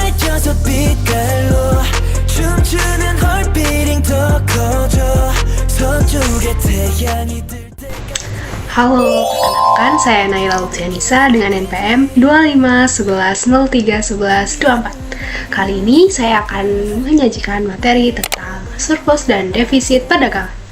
밝혀서 빛깔로 춤추는 헐빛이 더 커져 서쪽의 태양이 뜰 Halo, perkenalkan saya Naila Lutfianisa dengan NPM 2511031124. Kali ini saya akan menyajikan materi tentang surplus dan defisit perdagangan.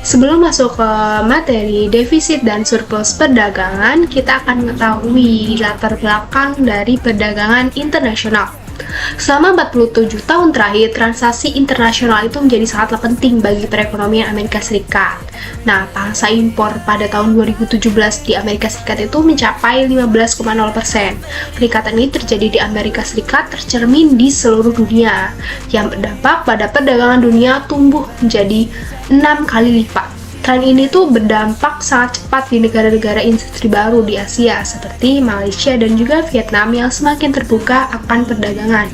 Sebelum masuk ke materi defisit dan surplus perdagangan, kita akan mengetahui latar belakang dari perdagangan internasional. Selama 47 tahun terakhir, transaksi internasional itu menjadi sangatlah penting bagi perekonomian Amerika Serikat. Nah, pangsa impor pada tahun 2017 di Amerika Serikat itu mencapai 15,0%. Peningkatan ini terjadi di Amerika Serikat tercermin di seluruh dunia, yang berdampak pada perdagangan dunia tumbuh menjadi 6 kali lipat. Tren ini tuh berdampak sangat cepat di negara-negara industri baru di Asia seperti Malaysia dan juga Vietnam yang semakin terbuka akan perdagangan.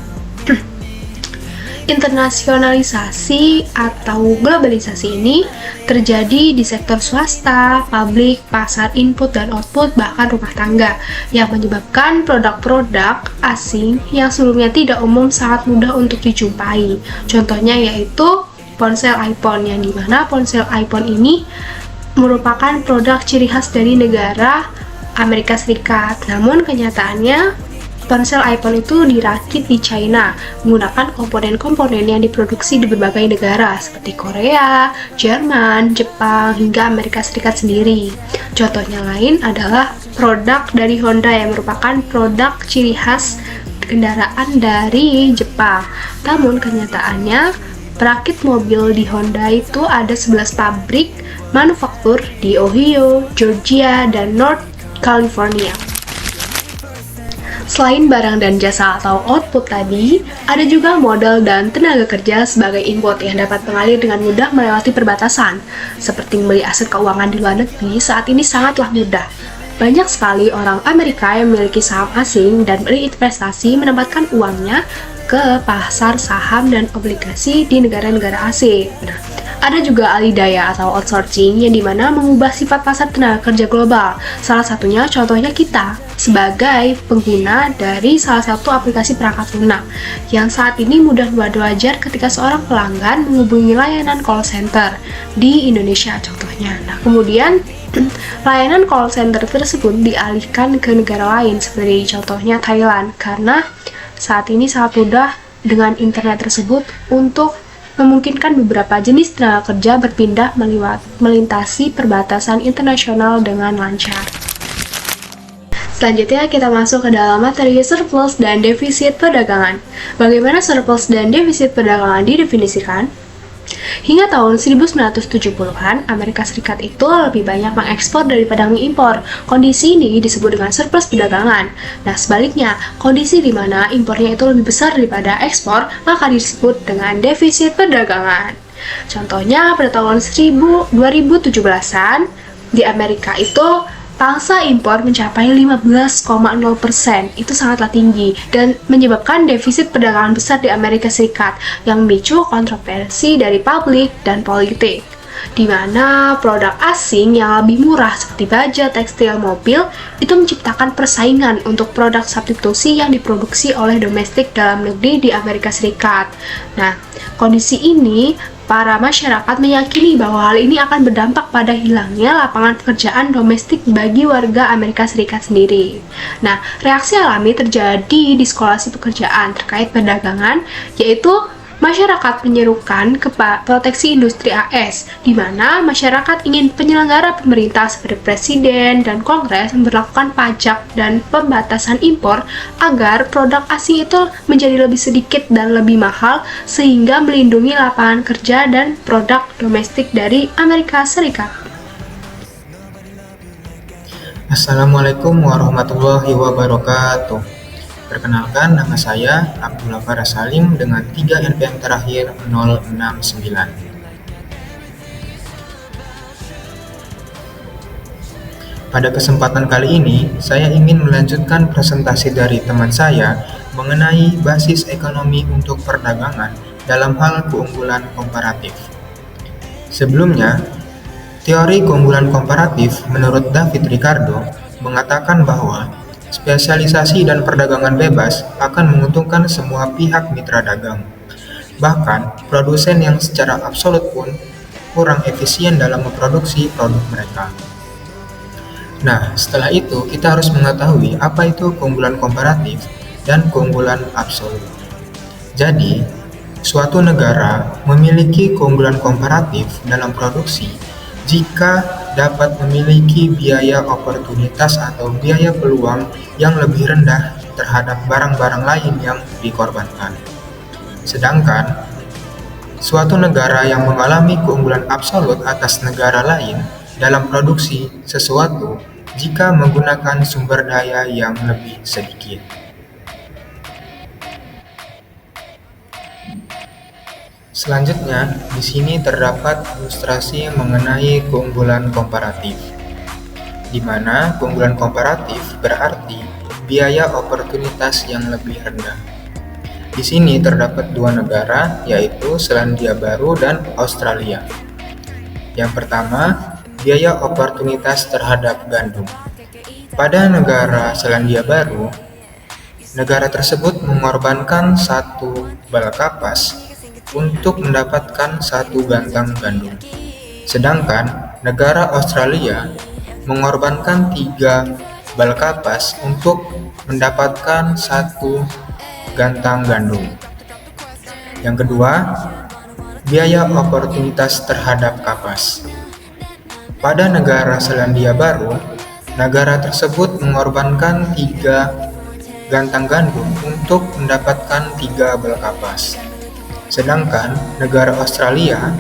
Internasionalisasi atau globalisasi ini terjadi di sektor swasta, publik, pasar input dan output, bahkan rumah tangga, yang menyebabkan produk-produk asing yang sebelumnya tidak umum sangat mudah untuk dijumpai. Contohnya yaitu ponsel iPhone, yang dimana ponsel iPhone ini merupakan produk ciri khas dari negara Amerika Serikat. Namun kenyataannya ponsel iPhone itu dirakit di China menggunakan komponen-komponen yang diproduksi di berbagai negara seperti Korea, Jerman, Jepang, hingga Amerika Serikat sendiri. Contohnya lain adalah produk dari Honda yang merupakan produk ciri khas kendaraan dari Jepang. Namun kenyataannya perakit mobil di Honda itu ada 11 pabrik manufaktur di Ohio, Georgia, dan North California. Selain barang dan jasa atau output tadi, ada juga modal dan tenaga kerja sebagai input yang dapat mengalir dengan mudah melewati perbatasan. Seperti membeli aset keuangan di luar negeri saat ini sangatlah mudah. Banyak sekali orang Amerika yang memiliki saham asing dan berinvestasi menempatkan uangnya ke pasar saham dan obligasi di negara-negara asing. Nah, ada juga alih daya atau outsourcing yang dimana mengubah sifat pasar tenaga kerja global. Salah satunya contohnya kita sebagai pengguna dari salah satu aplikasi perangkat lunak yang saat ini mudah wajar ketika seorang pelanggan menghubungi layanan call center di Indonesia contohnya. Nah, kemudian layanan call center tersebut dialihkan ke negara lain seperti contohnya Thailand karena saat ini sangat mudah dengan internet tersebut untuk memungkinkan beberapa jenis tenaga kerja berpindah melintasi perbatasan internasional dengan lancar. Selanjutnya kita masuk ke dalam materi surplus dan defisit perdagangan. Bagaimana surplus dan defisit perdagangan didefinisikan? Hingga tahun 1970-an, Amerika Serikat itu lebih banyak mengekspor daripada mengimpor. Kondisi ini disebut dengan surplus perdagangan. Nah, sebaliknya, kondisi di mana impornya itu lebih besar daripada ekspor, maka disebut dengan defisit perdagangan. Contohnya, pada tahun 2017-an, di Amerika itu pangsa impor mencapai 15,0%, itu sangatlah tinggi dan menyebabkan defisit perdagangan besar di Amerika Serikat yang memicu kontroversi dari publik dan politik, di mana produk asing yang lebih murah seperti baja, tekstil, mobil itu menciptakan persaingan untuk produk substitusi yang diproduksi oleh domestik dalam negeri di Amerika Serikat. Nah, kondisi ini para masyarakat meyakini bahwa hal ini akan berdampak pada hilangnya lapangan pekerjaan domestik bagi warga Amerika Serikat sendiri. Nah, reaksi alami terjadi di skolasi pekerjaan terkait perdagangan, yaitu masyarakat menyerukan ke proteksi industri AS, di mana masyarakat ingin penyelenggara pemerintah seperti presiden dan kongres memberlakukan pajak dan pembatasan impor agar produk asing itu menjadi lebih sedikit dan lebih mahal sehingga melindungi lapangan kerja dan produk domestik dari Amerika Serikat. Assalamualaikum warahmatullahi wabarakatuh. Perkenalkan, nama saya Abdullah Faras Salim dengan 3 NPM terakhir 069. Pada kesempatan kali ini, saya ingin melanjutkan presentasi dari teman saya mengenai basis ekonomi untuk perdagangan dalam hal keunggulan komparatif. Sebelumnya, teori keunggulan komparatif menurut David Ricardo mengatakan bahwa spesialisasi dan perdagangan bebas akan menguntungkan semua pihak mitra dagang. Bahkan, produsen yang secara absolut pun kurang efisien dalam memproduksi produk mereka. Nah, setelah itu kita harus mengetahui apa itu keunggulan komparatif dan keunggulan absolut. Jadi, suatu negara memiliki keunggulan komparatif dalam produksi jika dapat memiliki biaya oportunitas atau biaya peluang yang lebih rendah terhadap barang-barang lain yang dikorbankan. Sedangkan, suatu negara yang mengalami keunggulan absolut atas negara lain dalam produksi sesuatu jika menggunakan sumber daya yang lebih sedikit. Selanjutnya, di sini terdapat ilustrasi mengenai keunggulan komparatif, di mana keunggulan komparatif berarti biaya oportunitas yang lebih rendah. Di sini terdapat dua negara, yaitu Selandia Baru dan Australia. Yang pertama, biaya oportunitas terhadap gandum. Pada negara Selandia Baru, negara tersebut mengorbankan satu bal kapas untuk mendapatkan satu gantang gandum. Sedangkan negara Australia mengorbankan 3 bal kapas untuk mendapatkan satu gantang gandum. Yang kedua, biaya oportunitas terhadap kapas. Pada negara Selandia Baru, negara tersebut mengorbankan 3 gantang gandum untuk mendapatkan 3 bal kapas. Sedangkan negara Australia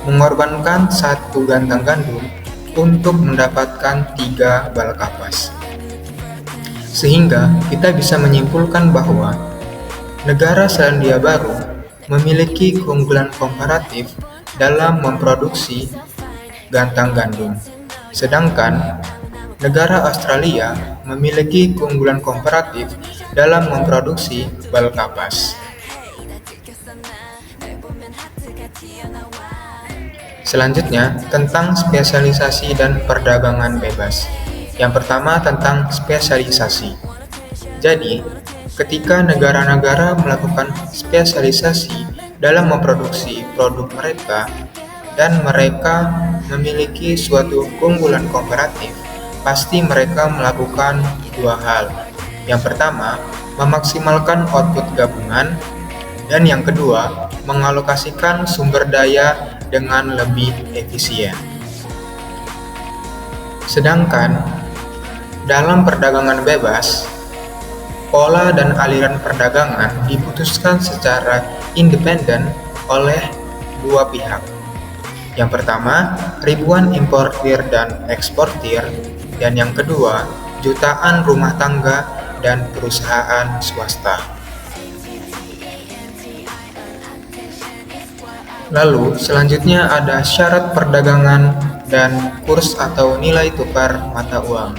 mengorbankan 1 gantang gandum untuk mendapatkan 3 bal kapas. Sehingga kita bisa menyimpulkan bahwa negara Selandia Baru memiliki keunggulan komparatif dalam memproduksi gantang gandum. Sedangkan negara Australia memiliki keunggulan komparatif dalam memproduksi bal kapas. Selanjutnya, tentang spesialisasi dan perdagangan bebas. Yang pertama tentang spesialisasi. Jadi, ketika negara-negara melakukan spesialisasi dalam memproduksi produk mereka dan mereka memiliki suatu keunggulan komparatif, pasti mereka melakukan dua hal. Yang pertama, memaksimalkan output gabungan, dan yang kedua, mengalokasikan sumber daya dengan lebih efisien. Sedangkan dalam perdagangan bebas, pola dan aliran perdagangan diputuskan secara independen oleh dua pihak. Yang pertama, ribuan importir dan eksportir, dan yang kedua, jutaan rumah tangga dan perusahaan swasta. Lalu, selanjutnya ada syarat perdagangan dan kurs atau nilai tukar mata uang.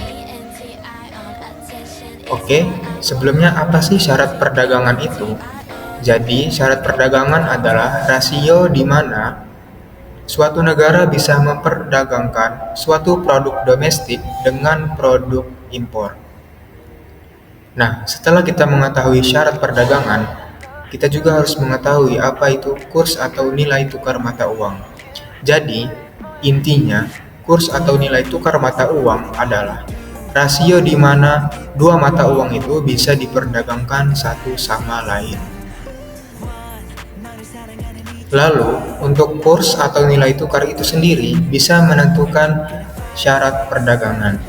Oke, sebelumnya apa sih syarat perdagangan itu? Jadi, syarat perdagangan adalah rasio di mana suatu negara bisa memperdagangkan suatu produk domestik dengan produk impor. Nah, setelah kita mengetahui syarat perdagangan, kita juga harus mengetahui apa itu kurs atau nilai tukar mata uang. Jadi, intinya, kurs atau nilai tukar mata uang adalah rasio di mana dua mata uang itu bisa diperdagangkan satu sama lain. Lalu, untuk kurs atau nilai tukar itu sendiri bisa menentukan syarat perdagangan,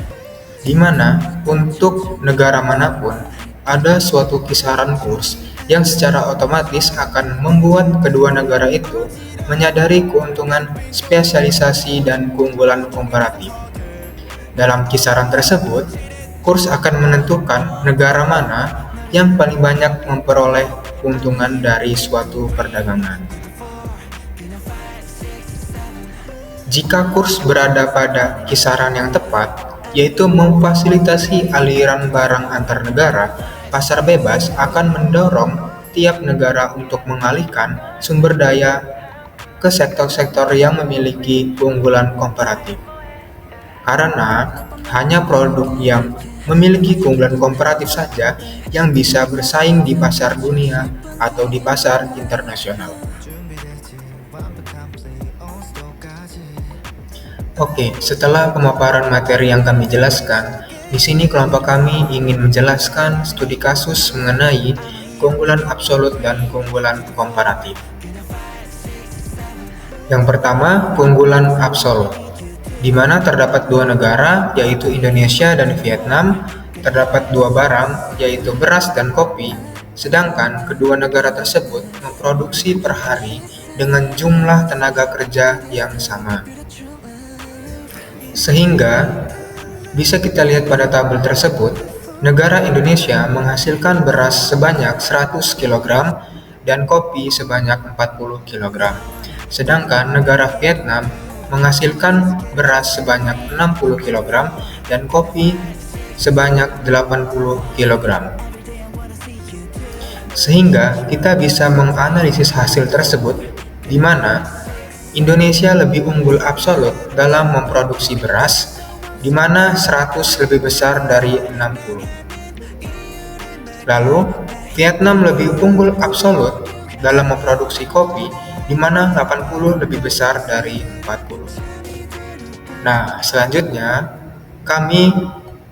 di mana untuk negara manapun ada suatu kisaran kurs yang secara otomatis akan membuat kedua negara itu menyadari keuntungan spesialisasi dan keunggulan komparatif. Dalam kisaran tersebut, kurs akan menentukan negara mana yang paling banyak memperoleh keuntungan dari suatu perdagangan. Jika kurs berada pada kisaran yang tepat, yaitu memfasilitasi aliran barang antar negara, pasar bebas akan mendorong tiap negara untuk mengalihkan sumber daya ke sektor-sektor yang memiliki keunggulan komparatif. Karena hanya produk yang memiliki keunggulan komparatif saja yang bisa bersaing di pasar dunia atau di pasar internasional. Oke, setelah pemaparan materi yang kami jelaskan, di sini kelompok kami ingin menjelaskan studi kasus mengenai keunggulan absolut dan keunggulan komparatif. Yang pertama, keunggulan absolut, di mana terdapat dua negara, yaitu Indonesia dan Vietnam, terdapat dua barang, yaitu beras dan kopi, sedangkan kedua negara tersebut memproduksi per hari dengan jumlah tenaga kerja yang sama. Sehingga, bisa kita lihat pada tabel tersebut, negara Indonesia menghasilkan beras sebanyak 100 kg dan kopi sebanyak 40 kg. Sedangkan negara Vietnam menghasilkan beras sebanyak 60 kg dan kopi sebanyak 80 kg. Sehingga kita bisa menganalisis hasil tersebut di mana Indonesia lebih unggul absolut dalam memproduksi beras, di mana 100 lebih besar dari 60. Lalu, Vietnam lebih unggul absolut dalam memproduksi kopi, di mana 80 lebih besar dari 40. Nah, selanjutnya, kami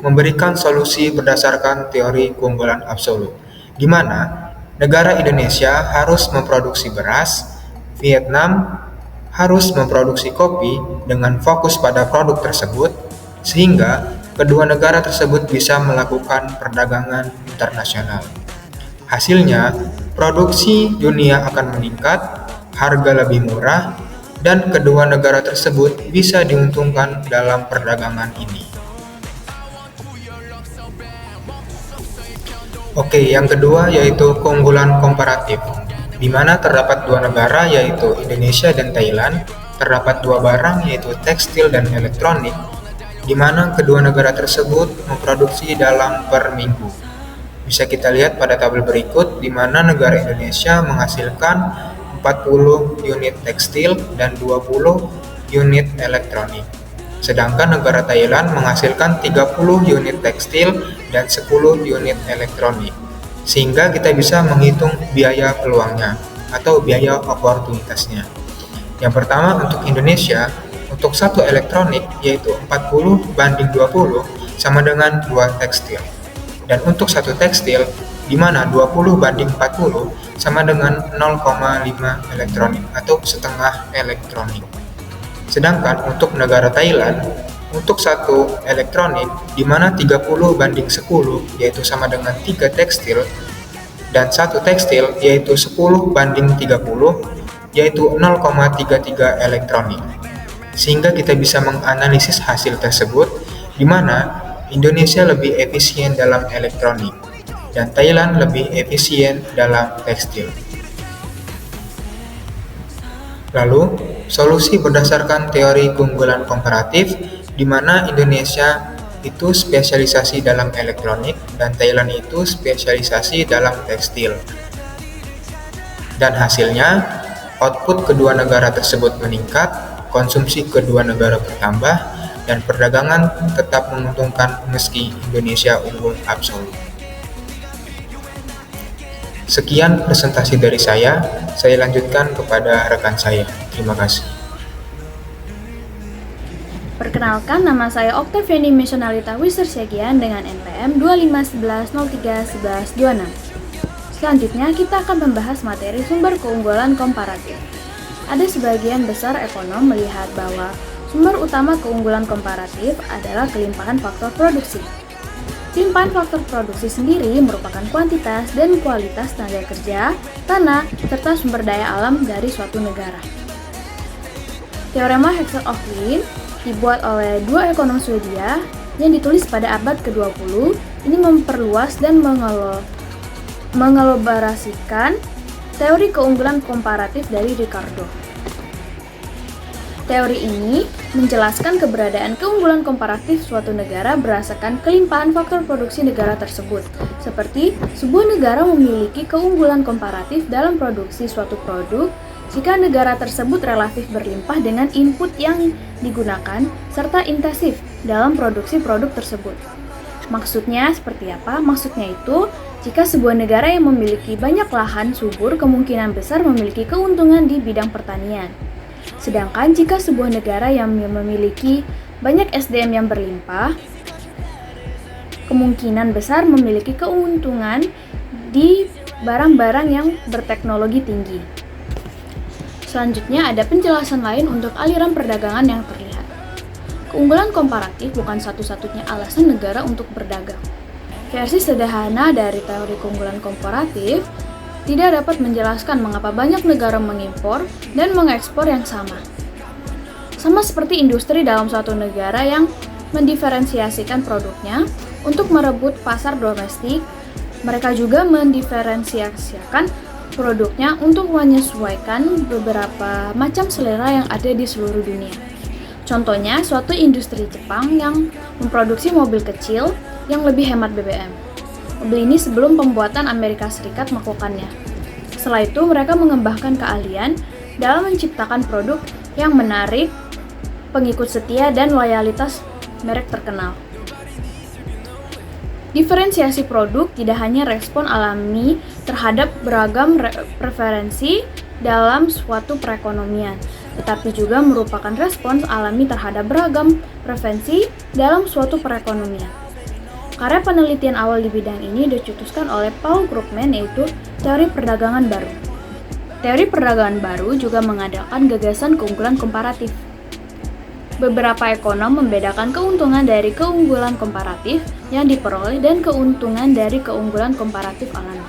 memberikan solusi berdasarkan teori keunggulan absolut, di mana negara Indonesia harus memproduksi beras, Vietnam harus memproduksi kopi dengan fokus pada produk tersebut, sehingga kedua negara tersebut bisa melakukan perdagangan internasional. Hasilnya, produksi dunia akan meningkat, harga lebih murah, dan kedua negara tersebut bisa diuntungkan dalam perdagangan ini. Oke, yang kedua yaitu keunggulan komparatif, di mana terdapat dua negara yaitu Indonesia dan Thailand, terdapat dua barang yaitu tekstil dan elektronik, di mana kedua negara tersebut memproduksi dalam per minggu. Bisa kita lihat pada tabel berikut, di mana negara Indonesia menghasilkan 40 unit tekstil dan 20 unit elektronik. Sedangkan negara Thailand menghasilkan 30 unit tekstil dan 10 unit elektronik. Sehingga kita bisa menghitung biaya peluangnya atau biaya oportunitasnya. Yang pertama untuk Indonesia, untuk satu elektronik yaitu 40/20 sama dengan 2 tekstil. Dan untuk satu tekstil, di mana 20/40 sama dengan 0,5 elektronik atau setengah elektronik. Sedangkan untuk negara Thailand, untuk satu elektronik, di mana 30/10 yaitu sama dengan 3 tekstil, dan satu tekstil yaitu 10/30 yaitu 0,33 elektronik. Sehingga kita bisa menganalisis hasil tersebut, di mana Indonesia lebih efisien dalam elektronik dan Thailand lebih efisien dalam tekstil. Lalu, solusi berdasarkan teori keunggulan komparatif, di mana Indonesia itu spesialisasi dalam elektronik dan Thailand itu spesialisasi dalam tekstil. Dan hasilnya, output kedua negara tersebut meningkat, konsumsi kedua negara bertambah, dan perdagangan tetap menguntungkan meski Indonesia unggul absolut. Sekian presentasi dari saya lanjutkan kepada rekan saya. Terima kasih. Perkenalkan, nama saya Oktaviani Mesionalita Wissersiagian dengan NPM 2511031126. Selanjutnya, kita akan membahas materi sumber keunggulan komparatif. Ada sebagian besar ekonom melihat bahwa sumber utama keunggulan komparatif adalah kelimpahan faktor produksi. Kelimpahan faktor produksi sendiri merupakan kuantitas dan kualitas tenaga kerja, tanah, serta sumber daya alam dari suatu negara. Teorema Heckscher-Ohlin dibuat oleh dua ekonom Swedia yang ditulis pada abad ke-20, ini memperluas dan mengelaborasikan teori keunggulan komparatif dari Ricardo. Teori ini menjelaskan keberadaan keunggulan komparatif suatu negara berdasarkan kelimpahan faktor produksi negara tersebut, seperti sebuah negara memiliki keunggulan komparatif dalam produksi suatu produk jika negara tersebut relatif berlimpah dengan input yang digunakan serta intensif dalam produksi produk tersebut. Maksudnya seperti apa? Maksudnya itu, jika sebuah negara yang memiliki banyak lahan subur kemungkinan besar memiliki keuntungan di bidang pertanian. Sedangkan jika sebuah negara yang memiliki banyak SDM yang berlimpah, kemungkinan besar memiliki keuntungan di barang-barang yang berteknologi tinggi. Selanjutnya ada penjelasan lain untuk aliran perdagangan yang terlihat. Keunggulan komparatif bukan satu-satunya alasan negara untuk berdagang. Versi sederhana dari teori keunggulan komparatif tidak dapat menjelaskan mengapa banyak negara mengimpor dan mengekspor yang sama. Sama seperti industri dalam suatu negara yang mendiferensiasikan produknya untuk merebut pasar domestik, mereka juga mendiferensiasikan produknya untuk menyesuaikan beberapa macam selera yang ada di seluruh dunia. Contohnya, suatu industri Jepang yang memproduksi mobil kecil yang lebih hemat BBM. Mobil ini sebelum pembuatan Amerika Serikat melakukannya. Setelah itu, mereka mengembangkan keahlian dalam menciptakan produk yang menarik pengikut setia dan loyalitas merek terkenal. Diferensiasi produk tidak hanya respon alami terhadap beragam preferensi dalam suatu perekonomian, tetapi juga merupakan respons alami terhadap beragam preferensi dalam suatu perekonomian. Karya penelitian awal di bidang ini dicetuskan oleh Paul Krugman, yaitu teori perdagangan baru. Teori perdagangan baru juga mengandalkan gagasan keunggulan komparatif. Beberapa ekonom membedakan keuntungan dari keunggulan komparatif yang diperoleh dan keuntungan dari keunggulan komparatif alami.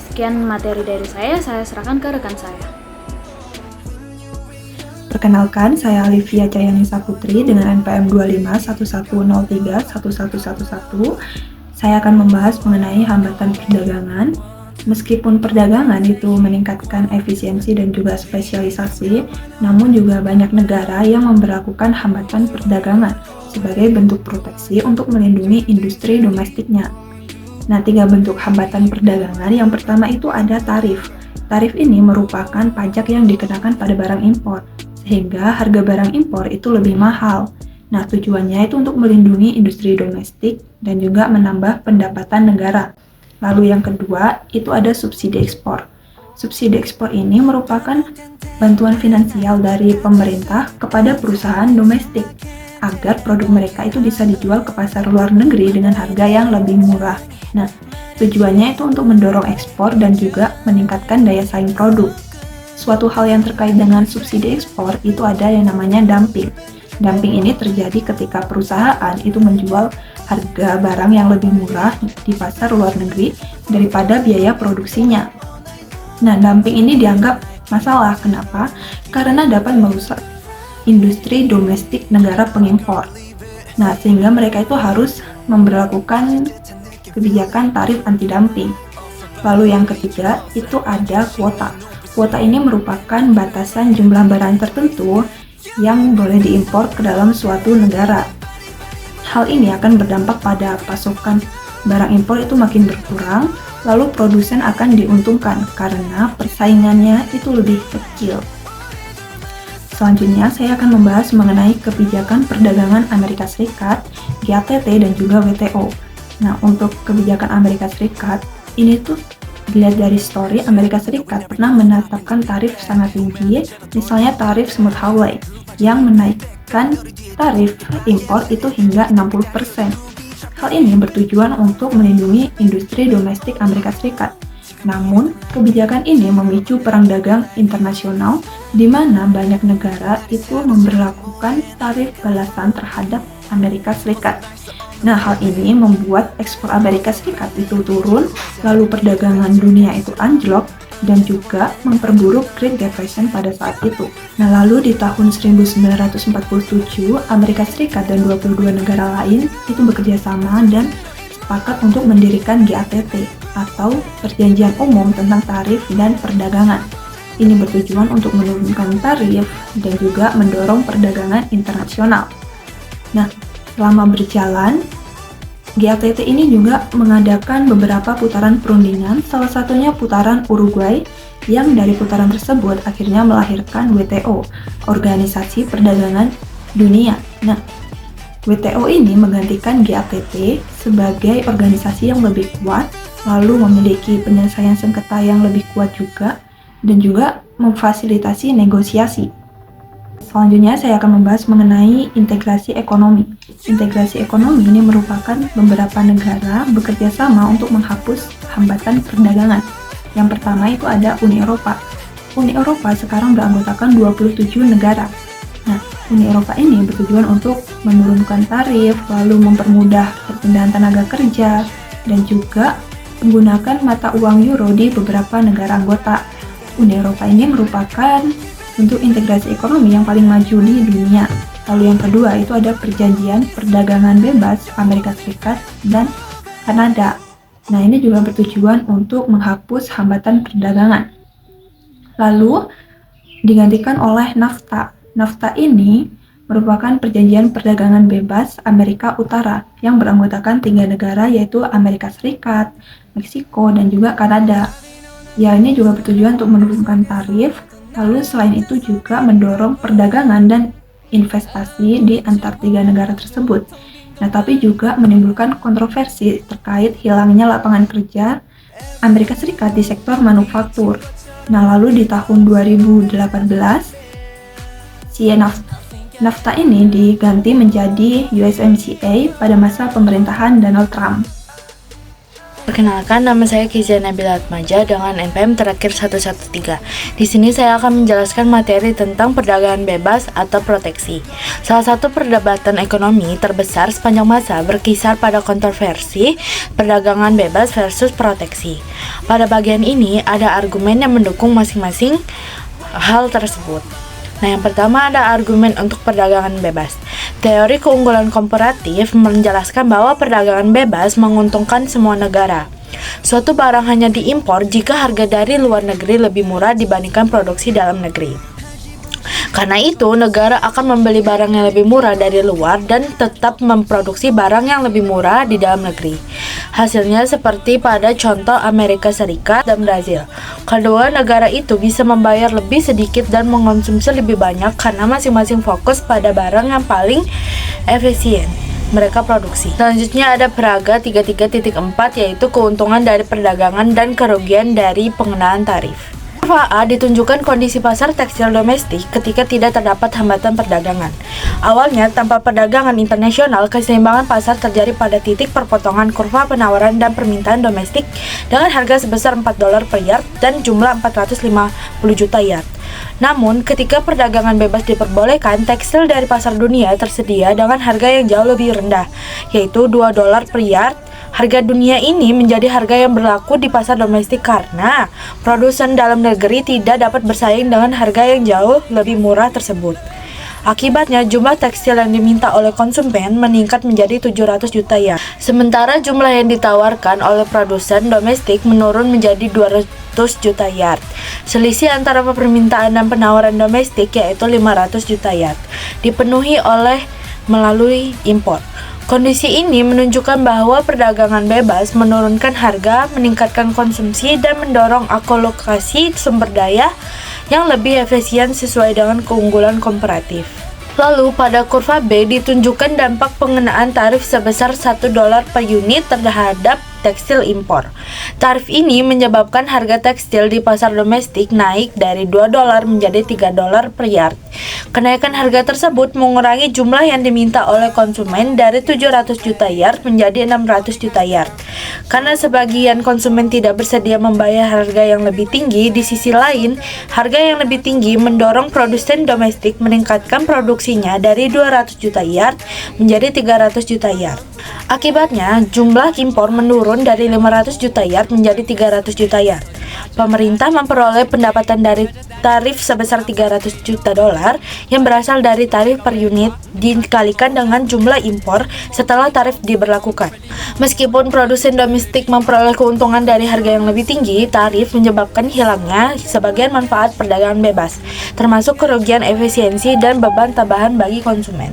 Sekian materi dari saya serahkan ke rekan saya. Perkenalkan, saya Alivia Cayanisa Putri dengan NPM 2511031111. Saya akan membahas mengenai hambatan perdagangan. Meskipun perdagangan itu meningkatkan efisiensi dan juga spesialisasi, namun juga banyak negara yang memberlakukan hambatan perdagangan sebagai bentuk proteksi untuk melindungi industri domestiknya. Nah, 3 bentuk hambatan perdagangan. Yang pertama itu ada tarif. Tarif ini merupakan pajak yang dikenakan pada barang impor, sehingga harga barang impor itu lebih mahal. Nah, tujuannya itu untuk melindungi industri domestik dan juga menambah pendapatan negara. Lalu yang kedua, itu ada subsidi ekspor. Subsidi ekspor ini merupakan bantuan finansial dari pemerintah kepada perusahaan domestik agar produk mereka itu bisa dijual ke pasar luar negeri dengan harga yang lebih murah. Nah, tujuannya itu untuk mendorong ekspor dan juga meningkatkan daya saing produk. Suatu hal yang terkait dengan subsidi ekspor itu ada yang namanya dumping. Dumping ini terjadi ketika perusahaan itu menjual harga barang yang lebih murah di pasar luar negeri daripada biaya produksinya. Nah, dumping ini dianggap masalah. Kenapa? Karena dapat merusak industri domestik negara pengimpor. Nah, sehingga mereka itu harus memberlakukan kebijakan tarif anti-dumping. Lalu yang ketiga, itu ada kuota. Kuota ini merupakan batasan jumlah barang tertentu yang boleh diimpor ke dalam suatu negara. Hal ini akan berdampak pada pasokan barang impor itu makin berkurang, lalu produsen akan diuntungkan karena persaingannya itu lebih kecil. Selanjutnya, saya akan membahas mengenai kebijakan perdagangan Amerika Serikat, GATT, dan juga WTO. Nah, untuk kebijakan Amerika Serikat, ini tuh dilihat dari story, Amerika Serikat pernah menetapkan tarif sangat tinggi, misalnya tarif Smoot-Hawley, yang menaikkan tarif impor itu hingga 60%. Hal ini bertujuan untuk melindungi industri domestik Amerika Serikat. Namun, kebijakan ini memicu perang dagang internasional di mana banyak negara itu memberlakukan tarif balasan terhadap Amerika Serikat. Nah, hal ini membuat ekspor Amerika Serikat itu turun, lalu perdagangan dunia itu anjlok, dan juga memperburuk Great Depression pada saat itu. Nah, lalu di tahun 1947, Amerika Serikat dan 22 negara lain itu bekerja sama dan sepakat untuk mendirikan GATT, atau Perjanjian Umum tentang Tarif dan Perdagangan. Ini bertujuan untuk menurunkan tarif dan juga mendorong perdagangan internasional. Nah, selama berjalan, GATT ini juga mengadakan beberapa putaran perundingan, salah satunya putaran Uruguay, yang dari putaran tersebut akhirnya melahirkan WTO, Organisasi Perdagangan Dunia. Nah, WTO ini menggantikan GATT sebagai organisasi yang lebih kuat, lalu memiliki penyelesaian sengketa yang lebih kuat juga, dan juga memfasilitasi negosiasi. Selanjutnya saya akan membahas mengenai integrasi ekonomi. Integrasi ekonomi ini merupakan beberapa negara bekerja sama untuk menghapus hambatan perdagangan. Yang pertama itu ada Uni Eropa. Uni Eropa sekarang beranggotakan 27 negara. Nah, Uni Eropa ini bertujuan untuk menurunkan tarif, lalu mempermudah perpindahan tenaga kerja, dan juga menggunakan mata uang euro di beberapa negara anggota. Uni Eropa ini merupakan bentuk integrasi ekonomi yang paling maju di dunia. Lalu yang kedua itu ada Perjanjian Perdagangan Bebas Amerika Serikat dan Kanada. Nah, ini juga bertujuan untuk menghapus hambatan perdagangan. Lalu digantikan oleh NAFTA. NAFTA ini merupakan Perjanjian Perdagangan Bebas Amerika Utara yang beranggotakan 3 negara yaitu Amerika Serikat, Meksiko, dan juga Kanada. Ya, ini juga bertujuan untuk menurunkan tarif, lalu selain itu juga mendorong perdagangan dan investasi di antar 3 negara tersebut. Nah, tapi juga menimbulkan kontroversi terkait hilangnya lapangan kerja Amerika Serikat di sektor manufaktur. Nah, lalu di tahun 2018, si NAFTA ini diganti menjadi USMCA pada masa pemerintahan Donald Trump. Perkenalkan, nama saya Kizia Nabila Atmaja dengan NPM terakhir 113. Di sini saya akan menjelaskan materi tentang perdagangan bebas atau proteksi. Salah satu perdebatan ekonomi terbesar sepanjang masa berkisar pada kontroversi perdagangan bebas versus proteksi. Pada bagian ini ada argumen yang mendukung masing-masing hal tersebut. Nah, yang pertama ada argumen untuk perdagangan bebas. Teori keunggulan komparatif menjelaskan bahwa perdagangan bebas menguntungkan semua negara. Suatu barang hanya diimpor jika harga dari luar negeri lebih murah dibandingkan produksi dalam negeri. Karena itu, negara akan membeli barang yang lebih murah dari luar dan tetap memproduksi barang yang lebih murah di dalam negeri. Hasilnya seperti pada contoh Amerika Serikat dan Brazil. Kedua negara itu bisa membayar lebih sedikit dan mengonsumsi lebih banyak karena masing-masing fokus pada barang yang paling efisien mereka produksi. Selanjutnya ada Praga 33.4 yaitu keuntungan dari perdagangan dan kerugian dari pengenaan tarif. Kurva A ditunjukkan kondisi pasar tekstil domestik ketika tidak terdapat hambatan perdagangan. Awalnya, tanpa perdagangan internasional, keseimbangan pasar terjadi pada titik perpotongan kurva penawaran dan permintaan domestik dengan harga sebesar $4 per yard dan jumlah 450 juta yard. Namun, ketika perdagangan bebas diperbolehkan, tekstil dari pasar dunia tersedia dengan harga yang jauh lebih rendah, yaitu $2 per yard. Harga dunia ini menjadi harga yang berlaku di pasar domestik karena produsen dalam negeri tidak dapat bersaing dengan harga yang jauh lebih murah tersebut. Akibatnya, jumlah tekstil yang diminta oleh konsumen meningkat menjadi 700 juta yard. Sementara jumlah yang ditawarkan oleh produsen domestik menurun menjadi 200 juta yard. Selisih antara permintaan dan penawaran domestik yaitu 500 juta yard dipenuhi melalui impor. Kondisi ini menunjukkan bahwa perdagangan bebas menurunkan harga, meningkatkan konsumsi, dan mendorong alokasi sumber daya yang lebih efisien sesuai dengan keunggulan komparatif. Lalu pada kurva B ditunjukkan dampak pengenaan tarif sebesar $1 per unit terhadap tekstil impor. Tarif ini menyebabkan harga tekstil di pasar domestik naik dari $2 menjadi $3 per yard. Kenaikan harga tersebut mengurangi jumlah yang diminta oleh konsumen dari 700 juta yard menjadi 600 juta yard. Karena sebagian konsumen tidak bersedia membayar harga yang lebih tinggi, di sisi lain, harga yang lebih tinggi mendorong produsen domestik meningkatkan produksinya dari 200 juta yard menjadi 300 juta yard. Akibatnya, jumlah impor menurun dari 500 juta yard menjadi 300 juta yard. Pemerintah memperoleh pendapatan dari tarif sebesar $300 juta yang berasal dari tarif per unit dikalikan dengan jumlah impor setelah tarif diberlakukan. Meskipun produsen domestik memperoleh keuntungan dari harga yang lebih tinggi, tarif menyebabkan hilangnya sebagian manfaat perdagangan bebas, termasuk kerugian efisiensi dan beban tambahan bagi konsumen.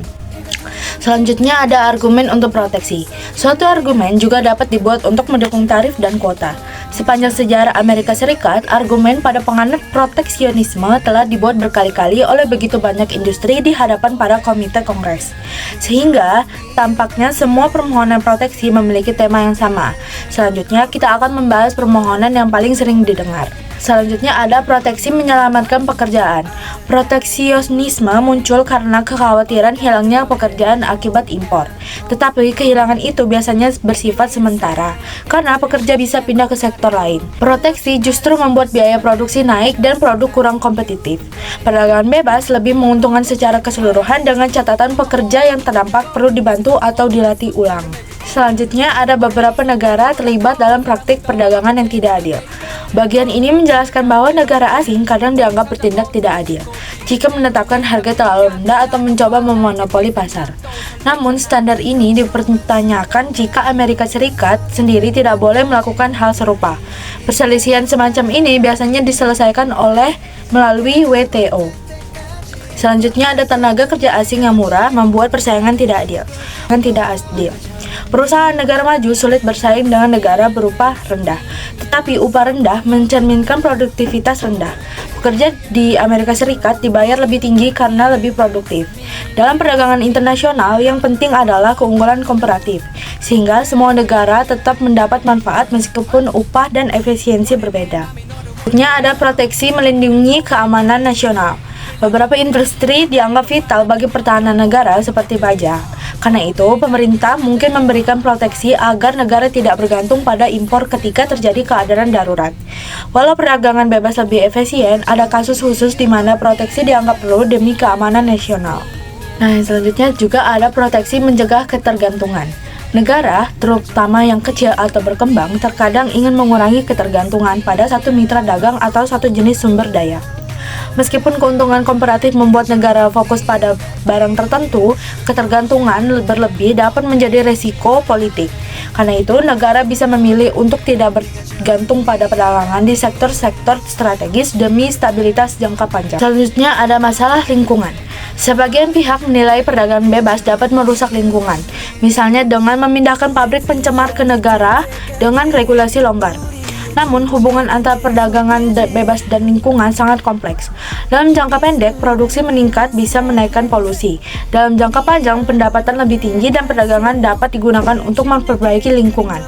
Selanjutnya ada argumen untuk proteksi. Suatu argumen juga dapat dibuat untuk mendukung tarif dan kuota. Sepanjang sejarah Amerika Serikat, argumen pada penganut proteksionisme telah dibuat berkali-kali oleh begitu banyak industri di hadapan para komite Kongres. Sehingga tampaknya semua permohonan proteksi memiliki tema yang sama. Selanjutnya kita akan membahas permohonan yang paling sering didengar. Selanjutnya ada proteksi menyelamatkan pekerjaan. Proteksionisme muncul karena kekhawatiran hilangnya pekerjaan akibat impor. Tetapi kehilangan itu biasanya bersifat sementara, karena pekerja bisa pindah ke sektor lain. Proteksi justru membuat biaya produksi naik dan produk kurang kompetitif. Perdagangan bebas lebih menguntungkan secara keseluruhan dengan catatan pekerja yang terdampak perlu dibantu atau dilatih ulang. Selanjutnya ada beberapa negara terlibat dalam praktik perdagangan yang tidak adil. Bagian ini menjelaskan bahwa negara asing kadang dianggap bertindak tidak adil jika menetapkan harga terlalu rendah atau mencoba memonopoli pasar. Namun standar ini dipertanyakan jika Amerika Serikat sendiri tidak boleh melakukan hal serupa. Perselisihan semacam ini biasanya diselesaikan melalui WTO. Selanjutnya ada tenaga kerja asing yang murah membuat persaingan tidak adil. Perusahaan negara maju sulit bersaing dengan negara berupa rendah, tetapi upah rendah mencerminkan produktivitas rendah. Pekerja di Amerika Serikat dibayar lebih tinggi karena lebih produktif. Dalam perdagangan internasional, yang penting adalah keunggulan komparatif, sehingga semua negara tetap mendapat manfaat meskipun upah dan efisiensi berbeda. Selanjutnya ada proteksi melindungi keamanan nasional. Beberapa industri dianggap vital bagi pertahanan negara seperti baja. Karena itu, pemerintah mungkin memberikan proteksi agar negara tidak bergantung pada impor ketika terjadi keadaan darurat. Walau perdagangan bebas lebih efisien, ada kasus khusus di mana proteksi dianggap perlu demi keamanan nasional. Nah, selanjutnya juga ada proteksi mencegah ketergantungan. Negara, terutama yang kecil atau berkembang, terkadang ingin mengurangi ketergantungan pada satu mitra dagang atau satu jenis sumber daya. Meskipun keuntungan komparatif membuat negara fokus pada barang tertentu, ketergantungan berlebih dapat menjadi resiko politik. Karena itu, negara bisa memilih untuk tidak bergantung pada perdagangan di sektor-sektor strategis demi stabilitas jangka panjang. Selanjutnya ada masalah lingkungan. Sebagian pihak menilai perdagangan bebas dapat merusak lingkungan, misalnya dengan memindahkan pabrik pencemar ke negara dengan regulasi longgar. Namun, hubungan antara perdagangan bebas dan lingkungan sangat kompleks. Dalam jangka pendek, produksi meningkat bisa menaikkan polusi. Dalam jangka panjang, pendapatan lebih tinggi dan perdagangan dapat digunakan untuk memperbaiki lingkungan.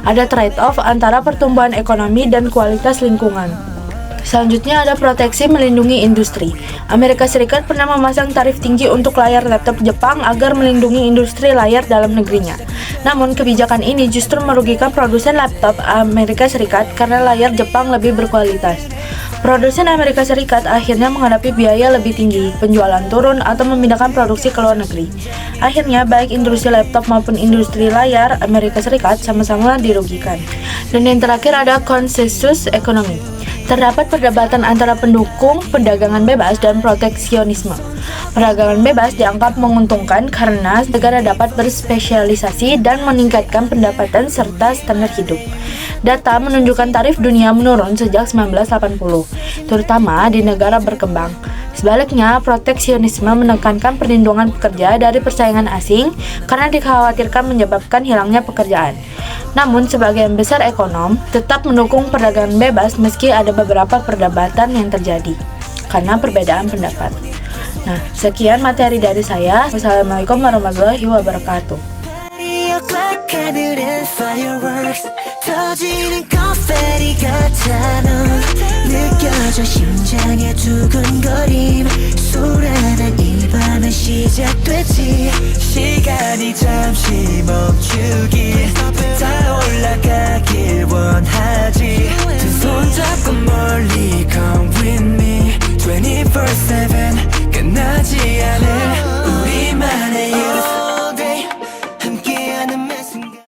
Ada trade-off antara pertumbuhan ekonomi dan kualitas lingkungan. Selanjutnya ada proteksi melindungi industri. Amerika Serikat pernah memasang tarif tinggi untuk layar laptop Jepang agar melindungi industri layar dalam negerinya. Namun kebijakan ini justru merugikan produsen laptop Amerika Serikat karena layar Jepang lebih berkualitas. Produsen Amerika Serikat akhirnya menghadapi biaya lebih tinggi, penjualan turun, atau memindahkan produksi ke luar negeri. Akhirnya, baik industri laptop maupun industri layar Amerika Serikat sama-sama dirugikan. Dan yang terakhir ada konsensus ekonomi. Terdapat perdebatan antara pendukung perdagangan bebas dan proteksionisme. Perdagangan bebas dianggap menguntungkan karena negara dapat berspesialisasi dan meningkatkan pendapatan serta standar hidup. Data menunjukkan tarif dunia menurun sejak 1980, terutama di negara berkembang. Sebaliknya, proteksionisme menekankan perlindungan pekerja dari persaingan asing karena dikhawatirkan menyebabkan hilangnya pekerjaan. Namun, sebagian besar ekonom tetap mendukung perdagangan bebas meski ada beberapa perdebatan yang terjadi karena perbedaan pendapat. Nah, sekian materi dari saya. Wassalamualaikum warahmatullahi wabarakatuh. 하늘엔 fireworks 터지는 confetti 같아 넌 느껴져 심장의 두근거림 소란한 이 밤은 시작됐지 시간이 잠시 멈추길 다 올라가길 원하지 두 손 잡고 멀리 come with me 24/7 끝나지 않을 우리만의